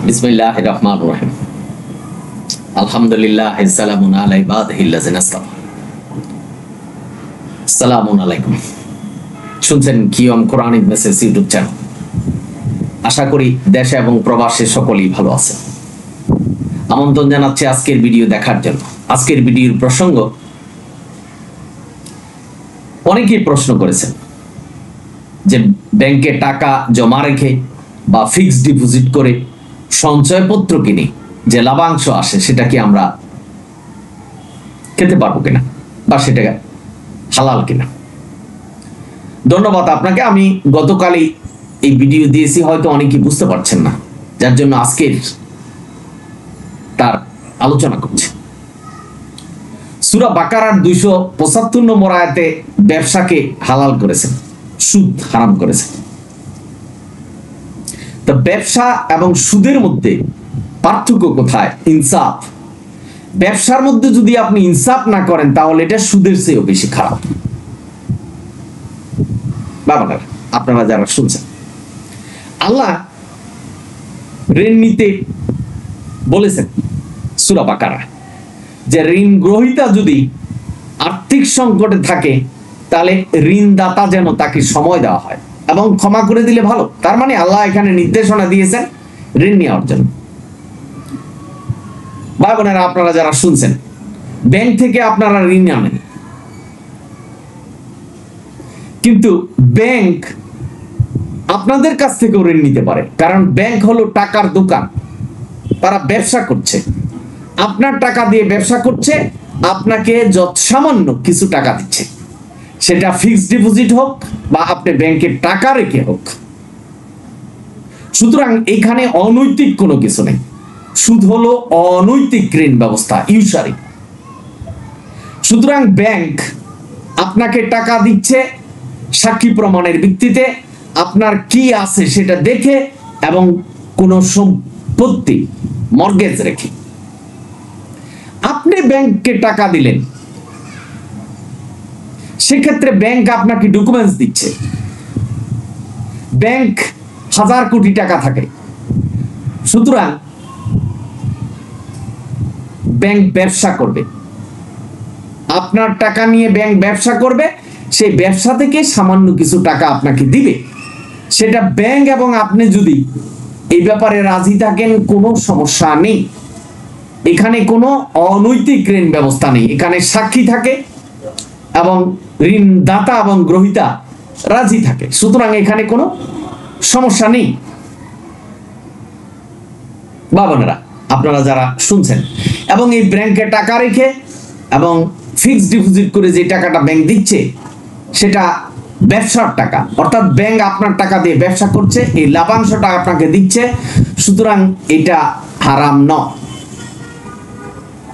বিসমিল্লাহির রহমানির রহিম। আলহামদুলিল্লাহ, সালামুন আলা ইবাদিহিল্লাযিনা আসতাফা। আসসালামু আলাইকুম। শুনছেন কিয়ম কোরআনিক মেসেজ ইউটিউব চ্যানেল। আশা করি দেশে এবং প্রবাসে সকলেই ভালো আছে। আমন্ত্রণ জানাচ্ছি আজকের ভিডিও দেখার জন্য। আজকের ভিডিওর প্রসঙ্গ, অনেকেই প্রশ্ন করেছেন যে ব্যাংকে টাকা জমা রেখে বা ফিক্সড ডিপোজিট করে সঞ্চয়পত্র কিনে যে লাভাংশ আসে সেটা কি আমরা খেতে পারবো কিনা বা সেটা হালাল কিনা। ধন্যবাদ আপনাকে। আমি গতকালই এই ভিডিও দিয়েছি, হয়তো অনেকেই বুঝতে পারছেন না, যার জন্য আজকের তার আলোচনা করছি। সূরা বাকারার 275 নম্বর আয়াতে ব্যবসাকে হালাল করেছেন, সুদ হারাম করেছেন। তো ব্যবসা এবং সুদের মধ্যে পার্থক্য কোথায়? ইনসাফ। ব্যবসার মধ্যে যদি আপনি ইনসাফ না করেন তাহলে এটা সুদের চেয়েও বেশি খারাপ। বাবারা, আপনারা যারা শুনছেন, আল্লাহ ঋণ নিতে বলেছেন সূরা বাকারা যে ঋণ গ্রহীতা যদি আর্থিক সংকটে থাকে তাহলে ঋণদাতা যেন তাকে সময় দেওয়া হয় এবং ক্ষমা করে দিলে ভালো। তার মানে আল্লাহ এখানে নির্দেশনা দিয়েছেন ঋণ নেওয়ার জন্য। ভাই বোনেরা, আপনারা যারা শুনছেন, ব্যাংক থেকে আপনারা ঋণ আনেন, কিন্তু ব্যাংক আপনাদের কাছ থেকেও ঋণ নিতে পারে, কারণ ব্যাংক হলো টাকার দোকান। তারা ব্যবসা করছে, আপনার টাকা দিয়ে ব্যবসা করছে, আপনাকে যৎসামান্য কিছু টাকা দিচ্ছে, সেটা ফিক্সড ডিপোজিট হোক বা আপনি ব্যাংকে টাকা রেখে হোক। সুতরাং এখানে অনৈতিক কোনো কিছু নেই। সুদ হলো অনৈতিক ঋণ ব্যবস্থা, ইউসারি। সুতরাং ব্যাংক আপনাকে টাকা দিচ্ছে সাক্ষী প্রমাণের ভিত্তিতে, আপনার কি আছে সেটা দেখে এবং কোনো সম্পত্তি মর্গেজ রেখে। আপনি ব্যাংককে টাকা দিলেন, সেক্ষেত্রে ব্যাংক আপনাকে ডকুমেন্টস দিচ্ছে। ব্যাংক 1000 কোটি টাকা থাকে, সুতরাং ব্যাংক ব্যবসা করবে, আপনার টাকা নিয়ে ব্যাংক ব্যবসা করবে, সেই ব্যবসা থেকে সামান্য কিছু টাকা আপনাকে দিবে। সেটা ব্যাংক এবং আপনি যদি এই ব্যাপারে রাজি থাকেন, কোনো সমস্যা নেই। এখানে কোনো অনৈতিক ঋণ ব্যবস্থা নেই। এখানে সাক্ষী থাকে এবং ঋণদাতা এবং গ্রহীতা রাজি থাকে, সুতরাং এখানে কোনো সমস্যা নেই। বাবানেরা, আপনারা যারা শুনছেন, এবং এই ব্যাংকে টাকা রেখে এবং ফিক্সড ডিপোজিট করে যে টাকাটা ব্যাংক দিচ্ছে সেটা ব্যবসার টাকা, অর্থাৎ ব্যাংক আপনার টাকা দিয়ে ব্যবসা করছে, এই লাভাংশটা আপনাকে দিচ্ছে, সুতরাং এটা হারাম নয়।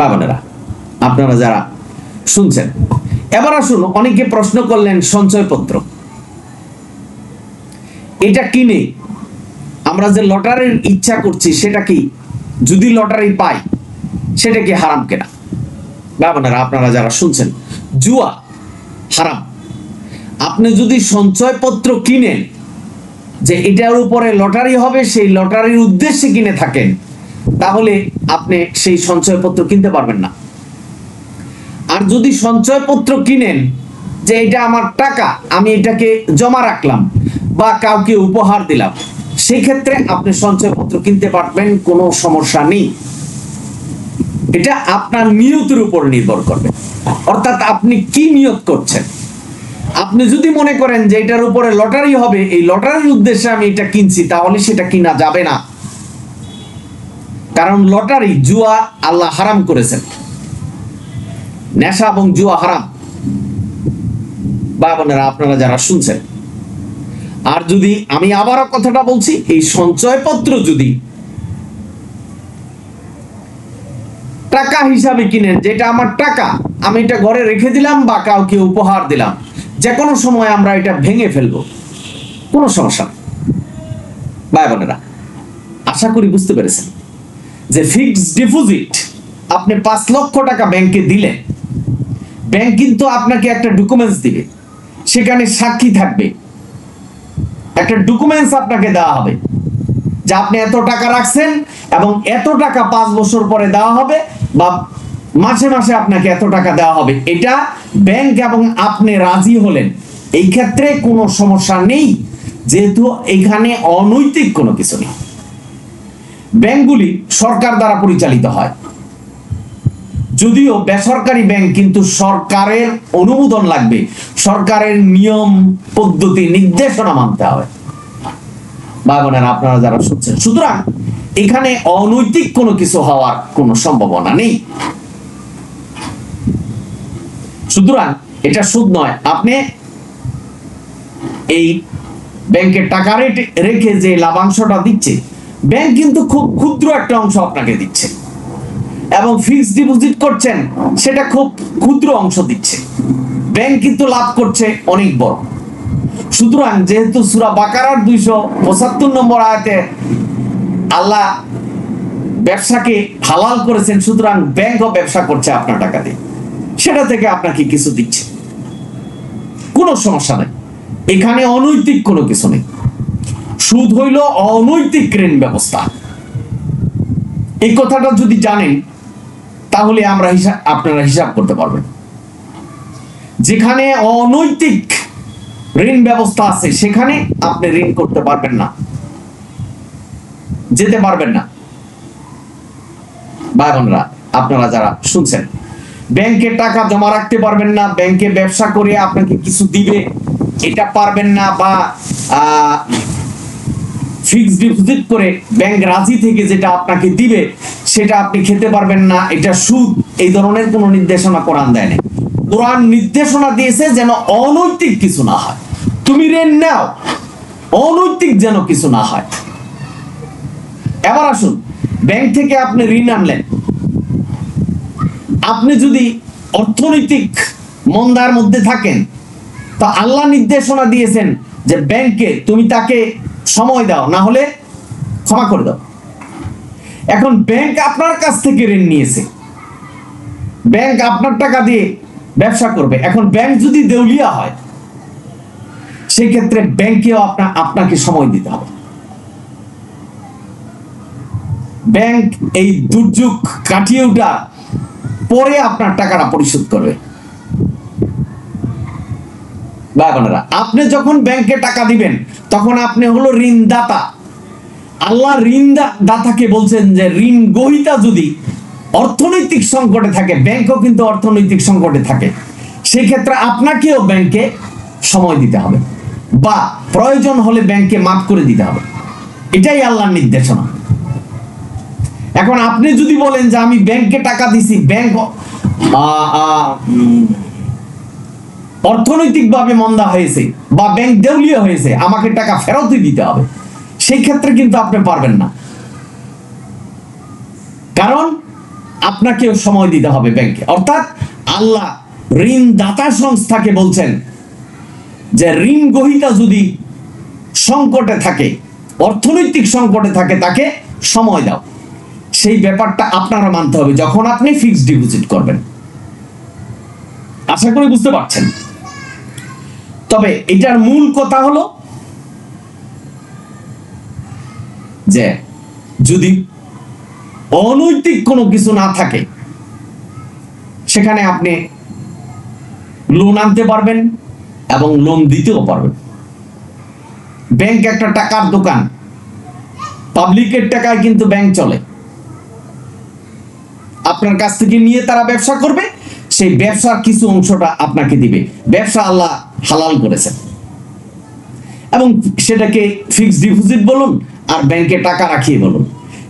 বাবানেরা, আপনারা যারা শুনছেন, এবার আসুন, অনেকে প্রশ্ন করলেন সঞ্চয়পত্র এটা কিনে আমরা যে লটারির ইচ্ছা করছি, সেটা কি, যদি লটারি পাই সেটা কি হারাম কিনা? বাবানেরা, আপনারা যারা শুনছেন, জুয়া হারাম। আপনি যদি সঞ্চয়পত্র কিনেন যে এটার উপরে লটারি হবে, সেই লটারির উদ্দেশ্যে কিনে থাকেন, তাহলে আপনি সেই সঞ্চয়পত্র কিনতে পারবেন না। আর যদি সঞ্চয়পত্র কিনেন যে এটা আমার টাকা, আমি এটাকে জমা রাখলাম বা কাউকে উপহার দিলাম, সেই ক্ষেত্রে আপনি সঞ্চয়পত্র কিনতে পারবেন, কোনো সমস্যা নেই। এটা আপনার নিয়তের উপর নির্ভর করবে, অর্থাৎ আপনি কি নিয়ত করছেন। আপনি যদি মনে করেন যে এটার উপরে লটারি হবে, এই লটারির উদ্দেশ্যে আমি এটা কিনছি, তাহলে সেটা কিনা যাবে না, কারণ লটারি, জুয়া আল্লাহ হারাম করেছেন। নেশা এবং জুয়া হারাম। ভাই বোনেরা, আপনারা যারা শুনছেন, আর যদি আমি আবারও কথাটা বলছি, এই সঞ্চয়পত্র যদি টাকা হিসাবে কিনেন, যেটা আমার টাকা, আমি এটা ঘরে রেখে দিলাম বা কাউকে উপহার দিলাম, যে কোনো সময় আমরা এটা ভেঙে ফেলবো, কোনো সমস্যা নেই। ভাই বোনেরা, আশা করি বুঝতে পেরেছেন যে ফিক্সড ডিপোজিট আপনি 5 লক্ষ টাকা ব্যাংকে দিলেন, ব্যাংক কিন্তু আপনাকে একটা ডকুমেন্টস দিবে, সেখানে সাক্ষী থাকবে, একটা ডকুমেন্টস আপনাকে দেওয়া হবে যে আপনি এত টাকা রাখছেন এবং এত টাকা 5 বছর পরে দেওয়া হবে বা মাসে মাসে আপনাকে এত টাকা দেওয়া হবে, এটা ব্যাংক এবং আপনি রাজি হলেন, এই ক্ষেত্রে কোনো সমস্যা নেই, যেহেতু এখানে অনৈতিক কোনো কিছু নেই। ব্যাংকগুলি সরকার দ্বারা পরিচালিত হয়, যদিও বেসরকারি ব্যাংক, কিন্তু সরকারের অনুমোদন লাগবে, সরকারের নিয়ম পদ্ধতি নির্দেশনা মানতে হবে। ভাই বোনেরা, আপনারা যারা শুনছেন, সুতরাং এখানে অনৈতিক কোনো কিছু হওয়ার কোনো সম্ভাবনা নেই। সুতরাং এটা সুদ নয়। আপনি এই ব্যাংকের টাকা রেখে যে লাভাংশটা দিচ্ছে, ব্যাংক কিন্তু খুব ক্ষুদ্র একটা অংশ আপনাকে দিচ্ছে, এবং ফিক্সড ডিপোজিট করছেন সেটা খুব ক্ষুদ্র অংশ দিচ্ছে, ব্যাংক কিন্তু লাভ করছে অনেক বড়। সুতরাং যেহেতু সূরা বাকারার 275 নম্বর আয়াতে আল্লাহ ব্যবসাকে হালাল করেছেন, সুতরাং ব্যাংকও ব্যবসা করছে আপনার টাকা দিয়ে, সেটা থেকে আপনাকে কিছু দিচ্ছে, কোনো সমস্যা নেই। এখানে অনৈতিক কোনো কিছু নেই। সুদ হইল অনৈতিক ঋণ ব্যবস্থা। এই কথাটা যদি জানেন তাহলে আপনারা হিসাব করতে পারবেন। যেখানে অনৈতিক ঋণ ব্যবস্থা আছে সেখানে আপনি ঋণ করতে পারবেন না, যেতে পারবেন না। ভাই বোনরা, আপনারা যারা শুনছেন, ব্যাংকে টাকা জমা রাখতে পারবেন না, ব্যাংকে ব্যবসা করে আপনাকে কিছু দিবে এটা পারবেন না, বা ফিক্সড ডিপোজিট করে ব্যাংক রাজি থেকে যেটা আপনাকে দিবে সেটা আপনি খেতে পারবেন না, এটা সুদ। এই ধরনের কোনো নির্দেশনা কোরআন দেয় না। কোরআন নির্দেশনা দিয়েছে যেন অনৈতিক কিছু না হয়। তুমি ঋণ নাও, অনৈতিক যেন কিছু না হয়। এবার আসুন, ব্যাংক থেকে আপনি ঋণ আনলেন, আপনি যদি অর্থনৈতিক মন্দার মধ্যে থাকেন, তা আল্লাহ নির্দেশনা দিয়েছেন যে ব্যাংকে তুমি তাকে সময় দাও, না হলে ক্ষমা করে দাও। এখন ব্যাংক আপনার কাছ থেকে ঋণ নিয়েছে, ব্যাংক আপনার টাকা দিয়ে ব্যবসা করবে। এখন ব্যাংক যদি দেউলিয়া হয়, সেই ক্ষেত্রে ব্যাংকেও আপনাকে সময় দিতে হবে। ব্যাংক এই দুর্যোগ কাটিয়ে ওঠা পরে আপনার টাকাটা পরিশোধ করবে। ভাই বোনেরা, আপনি যখন ব্যাংকে টাকা দিবেন তখন আপনি হলো ঋণদাতা। আল্লাহ ঋণদাতাকে বলছেন যে ঋণ গ্রহীতা যদি অর্থনৈতিক সংকটে থাকে, ব্যাংকও কিন্তু অর্থনৈতিক সংকটে থাকে, সেই ক্ষেত্রে আপনাকেও ব্যাংকে সময় দিতে হবে, বা প্রয়োজন হলে ব্যাংকে মাফ করে দিতে হবে। এটাই আল্লাহর নির্দেশনা। এখন আপনি যদি বলেন যে আমি ব্যাংকে টাকা দিছি, ব্যাংক অর্থনৈতিকভাবে মন্দা হয়েছে বা ব্যাংক দেউলিয়া হয়েছে, আমাকে টাকা ফেরতই দিতে হবে, সেই ক্ষেত্রে কিন্তু আপনি পারবেন না, কারণ আপনাকেও সময় দিতে হবে ব্যাংকে। অর্থাৎ আল্লাহ ঋণদাতা সংস্থাকে বলছেন যে ঋণ গ্রহীতা যদি সংকটে থাকে, অর্থনৈতিক সংকটে থাকে, তাকে সময় দাও। সেই ব্যাপারটা আপনারা মানতে হবে যখন আপনি ফিক্সড ডিপোজিট করবেন। আশা করি বুঝতে পারছেন। তবে এটার মূল কথা হলো যে যদি অনৈতিক কোনো কিছু না থাকে, সেখানে আপনি লোন আনতে পারবেন এবং লোন দিতেও পারবেন। ব্যাংক একটা টাকার দোকান, পাবলিকের টাকায় কিন্তু ব্যাংক চলে। আপনার কাছ থেকে নিয়ে তারা ব্যবসা করবে, সেই ব্যবসার কিছু অংশটা আপনাকে দিবে। ব্যবসা আল্লাহ হালাল করেছেন, এবং সেটাকে ফিক্সড ডিপোজিট বলুন আর ব্যাংকে টাকা রাখিয়ে বলুন।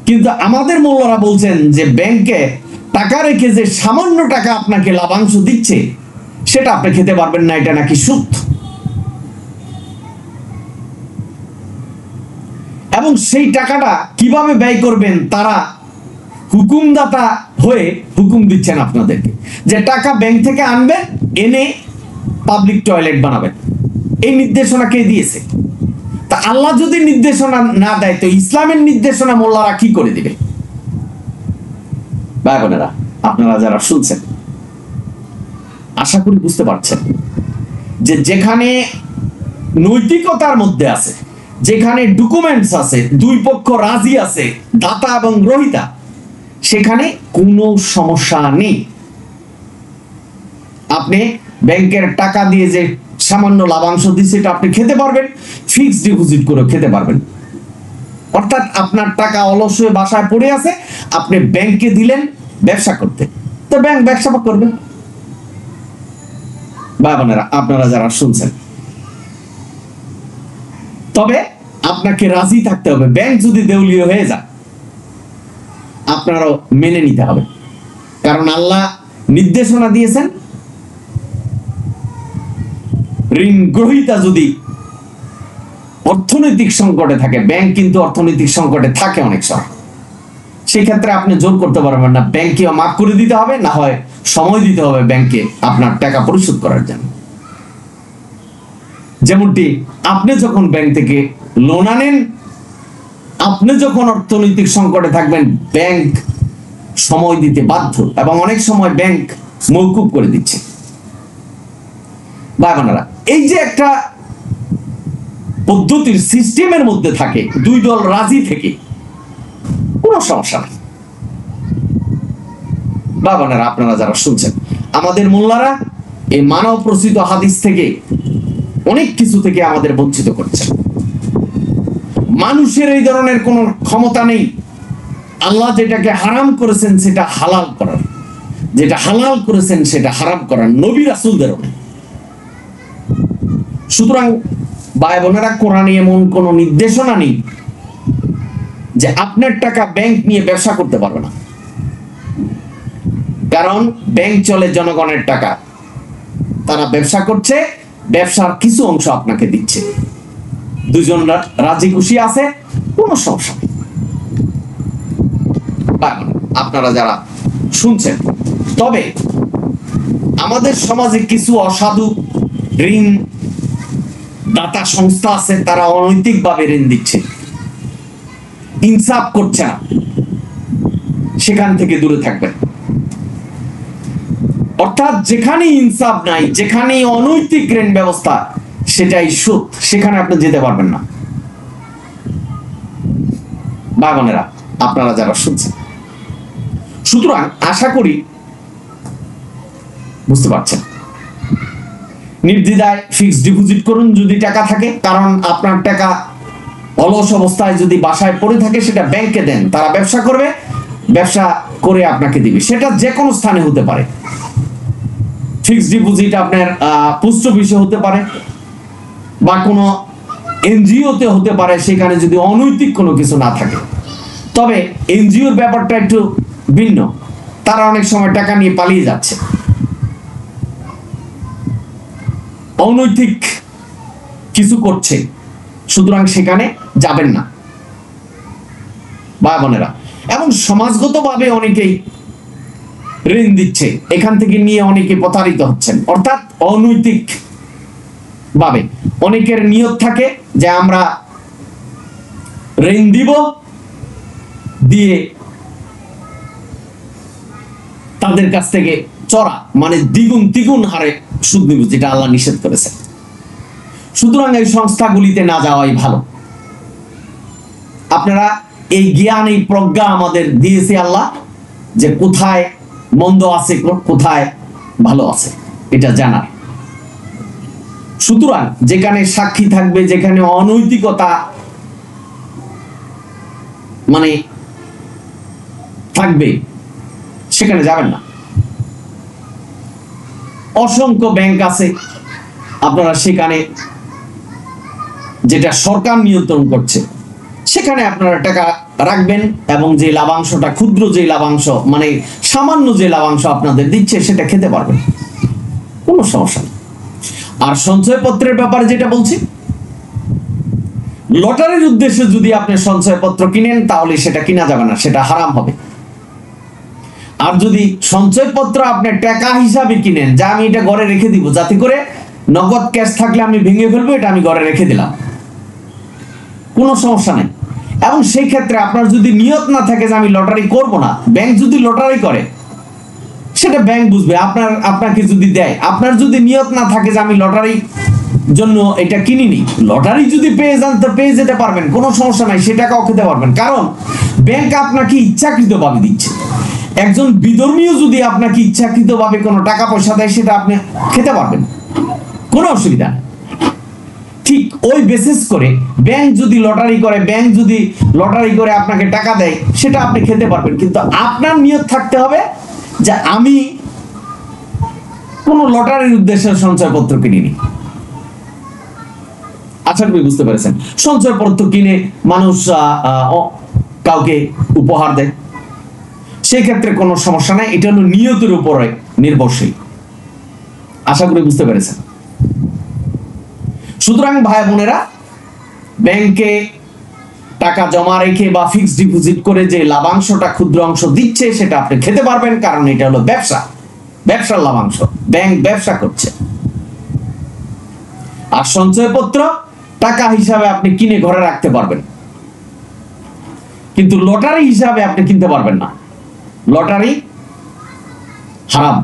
কিন্তু আমাদের মোল্লারা বলছেন যে ব্যাংকে টাকা রেখে যে সামান্য টাকা আপনাকে লাভাংশ দিচ্ছে, সেটা আপনি খেতে পারবেন না, এটা নাকি সুদ। এবং সেই টাকাটা কিভাবে ব্যয় করবেন, তারা হুকুমদাতা হয়ে হুকুম দিচ্ছেন আপনাদেরকে যে টাকা ব্যাংক থেকে আনবেন, এনে পাবলিক টয়লেট বানাবেন। এই নির্দেশনা কে দিয়েছে? তা আল্লাহ যদি নির্দেশনা না দেয়, তো ইসলামের নির্দেশনা মোল্লারা কি করে দিবে? ভাই বোনেরা, আপনারা যারা শুনছেন, আশা করি বুঝতে পারছেন যে যেখানে নৈতিকতার মধ্যে আছে, যেখানে ডকুমেন্টস আছে, দুই পক্ষ রাজি আছে, দাতা এবং গ্রহীতা, সেখানে কোনো সমস্যা নেই। আপনি ব্যাংকের টাকা দিয়ে যে সামান্য লাভাংশ দিচ্ছে এটা আপনি খেতে পারবেন, ফিক্সড ডিপোজিট করে খেতে পারবেন। অর্থাৎ আপনার টাকা অলস হয়ে বাসায় পড়ে আছে, আপনি ব্যাংকে দিলেন ব্যবসা করতে, তো ব্যাংক ব্যবসা করবে। ভাই বোনেরা, আপনারা যারা শুনছেন, তবে আপনাকে রাজি থাকতে হবে। ব্যাংক যদি দেউলিয়া হয়ে যায় আপনারও মেনে নিতে হবে, কারণ আল্লাহ নির্দেশনা দিয়েছেন ঋণ গ্রহীতা যদি অর্থনৈতিক সংকটে থাকে, ব্যাংক কিন্তু অর্থনৈতিক সংকটে থাকে অনেক সময়, সেই ক্ষেত্রে আপনি জোর করতে পারবেন না, ব্যাংকে মাফ করে দিতে হবে, না হয় সময় দিতে হবে ব্যাংকে আপনার টাকা পরিশোধ করার জন্য। যেমনটি আপনি যখন ব্যাংক থেকে লোন আনেন, আপনি যখন অর্থনৈতিক সংকটে থাকবেন, ব্যাংক সময় দিতে বাধ্য, এবং অনেক সময় ব্যাংক মওকুফ করে দিচ্ছে। ভাই বোনেরা, এই যে একটা পদ্ধতির সিস্টেমের মধ্যে থাকে, দুই দল রাজি থেকে কোনো সমস্যা নেই। ভাই বোনেরা, আপনারা যারা শুনছেন, আমাদের মোল্লারা এই মানব প্রসিত হাদিস থেকে অনেক কিছু থেকে আমাদের বঞ্চিত করছে। মানুষের এই ধরনের কোনো ক্ষমতা নেই আল্লাহ যেটাকে হারাম করেছেন সেটা হালাল করার, যেটা হালাল করেছেন সেটা হারাম করার, নবী রাসূলদেরও নেই। সুতরাং ভাই বোনেরা, কোরআনে এমন কোন নির্দেশনা নেই যে আপনার টাকা ব্যাংক নিয়ে ব্যবসা করতে পারবে না, কারণ ব্যাংক চলে জনগণের টাকা, তারা ব্যবসা করছে, ব্যবসার কিছু অংশ আপনাকে দিচ্ছে, দুজন রাজি খুশি আছে, কোনো সমস্যা নেই। আপনারা যারা শুনছেন, তবে আমাদের সমাজে কিছু অসাধু ঋণ দাতা সংস্থা আছে, তারা অনৈতিকভাবে ঋণ দিচ্ছে, ইনসাফ করছে না, সেখান থেকে দূরে থাকবেন। অর্থাৎ যেখানে ইনসাফ নাই, যেখানে অনৈতিক ঋণ ব্যবস্থা, সেটাই সুদ, সেখানে আপনি যেতে পারবেন না। ভাই বোনেরা, আপনারা যারা শুনছেন, সুতরাং আশা করি বুঝতে পারছেন। নির্দ্বিধায় ফিক্সড ডিপোজিট করুন যদি টাকা থাকে, কারণ আপনার টাকা অলস অবস্থায় যদি বাসায় পড়ে থাকে, সেটা ব্যাংকে দেন, তারা ব্যবসা করবে, ব্যবসা করে আপনাকে দিবে, সেটা যে কোনো স্থানে হতে পারে। ফিক্সড ডিপোজিট আপনার পোস্ট অফিসে হতে পারে বা কোনো এনজিওতে হতে পারে, সেখানে যদি অনৈতিক কোনো কিছু না থাকে। তবে এনজিওর ব্যাপারটা একটু ভিন্ন, তারা অনেক সময় টাকা নিয়ে পালিয়ে যাচ্ছে, অনৈতিক কিছু করছে, সুতরাং সেখানে যাবেন না। ভাই বোনেরা, এবং সমাজগতভাবে অনেকেই ঋণ দিচ্ছে, এখান থেকে নিয়ে অনেকে প্রতারিত হচ্ছেন, অর্থাৎ অনৈতিক ভাবে অনেকের নিয়ত থাকে যে আমরা ঋণ দিব, দিয়ে তাদের কাছ থেকে চড়া মানে দ্বিগুণ তিগুণ হারে সুদ নিব, যেটা আল্লাহ নিষেধ করেছে। সুতরাং এই সংস্থাগুলিতে না যাওয়াই ভালো। আপনারা এই জ্ঞান, এই প্রজ্ঞা আমাদের দিয়েছে আল্লাহ, যে কোথায় মন্দ আছে, কোথায় ভালো আছে, এটা জানার। সুতরাং যেখানে সাক্ষী থাকবে, যেখানে অনৈতিকতা মানে থাকবে, সেখানে যাবেন না। অসংখ্য ব্যাংক আছে, আপনারা সেখানে, যেটা সরকার নিয়ন্ত্রণ করছে, সেখানে আপনারা টাকা রাখবেন, এবং যে লাভাংশটা, ক্ষুদ্র যে লাভাংশ মানে সামান্য যে লাভাংশ আপনাদের দিচ্ছে, সেটা খেতে পারবেন, কোনো সমস্যা নেই। আর সঞ্চয়পত্রের ব্যাপারে যেটা বলছি, লটারির উদ্দেশ্যে যদি আপনি সঞ্চয়পত্র কিনেন, তাহলে সেটা কিনা যাবে না, সেটা হারাম হবে। আর যদি সঞ্চয়পত্র আপনি টাকা হিসাবে কিনেন, যা আমি এটা ঘরে রেখে দিব, যাতে করে নগদ ক্যাশ থাকলে আমি ভেঙে ফেলবো, এটা আমি ঘরে রেখে দিলাম, কোনো সমস্যা নেই। এবং সেই ক্ষেত্রে আপনার যদি নিয়ত না থাকে যে আমি লটারি করব না, ব্যাংক যদি লটারি করে, সেটা ব্যাংক বুঝবে। আপনাকে যদি দেয়, আপনার যদি নিয়ত না থাকে যে আমি লটারি জন্য এটা কিনিনি। লটারি যদি পেয়ে যান তো পেয়ে যেতে পারবেন, কোনো সমস্যা নাই, সে টাকাও খেতে পারবেন, কারণ ব্যাংক আপনাকে ইচ্ছাকৃতভাবে দিচ্ছে। একজন বিধর্মীয় যদি আপনাকে ইচ্ছাকৃতভাবে কোনো টাকা পয়সা দেয় সেটা আপনি খেতে পারবেন, কোনো অসুবিধা নেই। ঠিক ওই বেসিস করে ব্যাংক যদি লটারি করে আপনাকে টাকা দেয় সেটা আপনি খেতে পারবেন, কিন্তু আপনার নিয়ত থাকতে হবে যে আমি কোনো লটারির উদ্দেশ্যে সঞ্চয়পত্র কিনিনি। আশা করি বুঝতে পেরেছেন। সঞ্চয়পত্র কিনে মানুষ কাউকে উপহার দেয়, সেই ক্ষেত্রে কোনো সমস্যা নাই, এটা হলো নিয়তের উপরে নির্ভরশীল। আশা করি বুঝতে পেরেছেন। সুতরাং ভাই বোনেরা, ব্যাংকে টাকা জমা রেখে বা ফিক্সড ডিপোজিট করে যে লাভাংশটা ক্ষুদ্র অংশ দিচ্ছে সেটা আপনি খেতে পারবেন, কারণ এটা হলো ব্যবসার লাভাংশ, ব্যাংক ব্যবসা করছে। আর সঞ্চয়পত্র টাকা হিসাবে আপনি কিনে ঘরে রাখতে পারবেন, কিন্তু লটারি হিসাবে আপনি কিনতে পারবেন না, লটারি হারাম।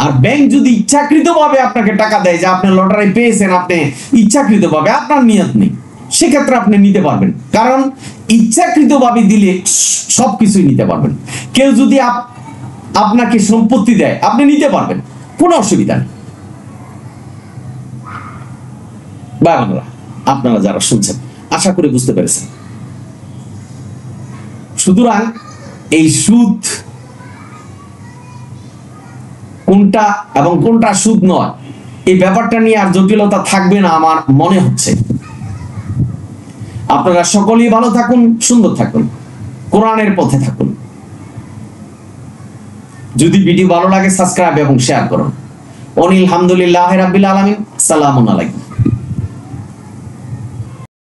আর ব্যাংক যদি ইচ্ছাকৃতভাবে আপনাকে টাকা দেয় যে আপনি লটারি পেয়েছেন, আপনি ইচ্ছাকৃতভাবে, আপনার নিয়ত নেই, সেক্ষেত্রে আপনি নিতে পারবেন, কারণ ইচ্ছাকৃতভাবে দিলে সবকিছুই নিতে পারবেন। কেউ যদি আপনাকে সম্পত্তি দেয় আপনি নিতে পারবেন, কোনো অসুবিধা নেই। ভাই বোনেরা, আপনারা যারা শুনছেন আশা করি বুঝতে পেরেছেন। সুতরাং এই সুদ কোনটা এবং কোনটা সুদ নয়, এই ব্যাপারটা নিয়ে আর জটিলতা থাকবে না আমার মনে হচ্ছে। আপনারা সকলেই ভালো থাকুন, সুন্দর থাকুন, কোরআনের পথে থাকুন। যদি ভিডিও ভালো লাগে সাবস্ক্রাইব এবং শেয়ার করুন। অনিল হামদুলিল্লাহ রাব্বিল আলামিন। সালামুন আলাইকুম।